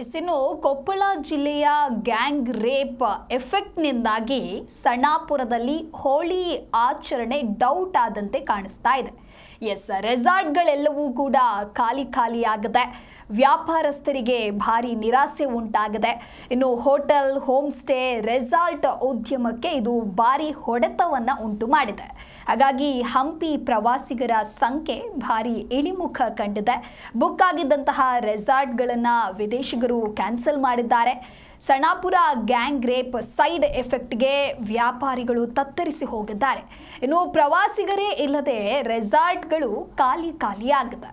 ಇನ್ನು ಕೊಪ್ಪಳ ಜಿಲ್ಲೆಯ gang rape ಎಫೆಕ್ಟ್ನಿಂದಾಗಿ ಸಣ್ಣಾಪುರದಲ್ಲಿ Holi ಆಚರಣೆ ಡೌಟ್ ಆದಂತೆ ಕಾಣಿಸ್ತಾ ಇದೆ. ರೆಸಾರ್ಟ್ಗಳೆಲ್ಲವೂ ಕೂಡ ಖಾಲಿಯಾಗಿದೆ. ವ್ಯಾಪಾರಸ್ಥರಿಗೆ ಭಾರಿ ನಿರಾಸೆ ಉಂಟಾಗಿದೆ. ಇನ್ನು ಹೋಟೆಲ್, ಹೋಮ್ ಸ್ಟೇ, ರೆಸಾರ್ಟ್ ಉದ್ಯಮಕ್ಕೆ ಇದು ಭಾರಿ ಹೊಡೆತವನ್ನು ಉಂಟು ಮಾಡಿದೆ. ಹಾಗಾಗಿ ಹಂಪಿ ಪ್ರವಾಸಿಗರ ಸಂಖ್ಯೆ ಭಾರಿ ಇಳಿಮುಖ ಕಂಡಿದೆ. ಬುಕ್ ಆಗಿದ್ದಂತಹ ರೆಸಾರ್ಟ್ಗಳನ್ನು ವಿದೇಶಿಗರು ಕ್ಯಾನ್ಸಲ್ ಮಾಡಿದ್ದಾರೆ. ಸಣ್ಣಾಪುರ ಗ್ಯಾಂಗ್ ರೇಪ್ ಸೈಡ್ ಎಫೆಕ್ಟ್ಗೆ ವ್ಯಾಪಾರಿಗಳು ತತ್ತರಿಸಿ ಹೋಗಿದ್ದಾರೆ. ಇನ್ನು ಪ್ರವಾಸಿಗರೇ ಇಲ್ಲದೆ ರೆಸಾರ್ಟ್ಗಳು ಖಾಲಿಯಾಗಿದೆ.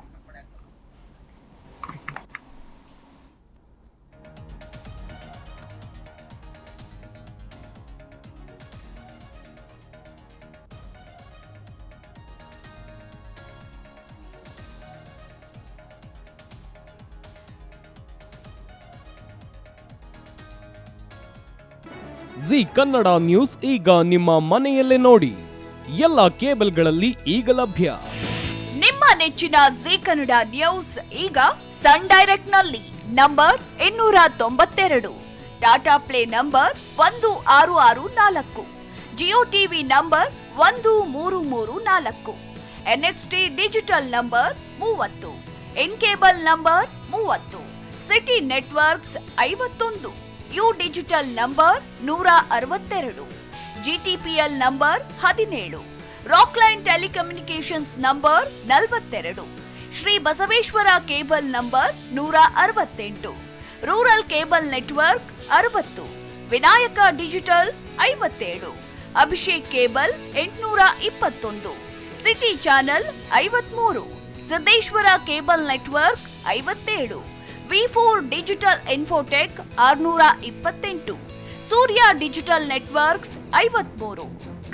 ಜಿ ಕನ್ನಡ ನ್ಯೂಸ್ ಈಗ ನಿಮ್ಮ ಮನೆಯಲ್ಲೇ ನೋಡಿ. ಎಲ್ಲ ಕೇಬಲ್ಗಳಲ್ಲಿ ಈಗ ಲಭ್ಯ. ನಿಮ್ಮ ನೆಚ್ಚಿನ ಜಿ ಕನ್ನಡ ನ್ಯೂಸ್ ಈಗ ಸನ್ ಡೈರೆಕ್ಟ್ ನಲ್ಲಿ number 292, Tata play number 1664, Jio TV number 1334, NXT digital number 30, in cable number 30, city networks 51, U digital number 162, GTPL number 17, Rockline telecommunications number 42, Shri Basaveshwara cable number 168, rural cable network 60, Vinayaka digital 57, Abhishek cable 821, city channel 53, Siddeshwara cable network 57, V4 digital Infotech 628, Surya digital networks 53,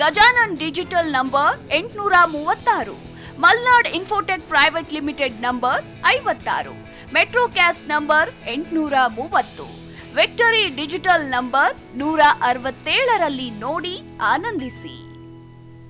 Gajanan digital number 836, Malnad Infotech Private Limited number 56, Metrocast number 830, Victory Digital number 167ರಲ್ಲಿ ನೋಡಿ ಆನಂದಿಸಿ.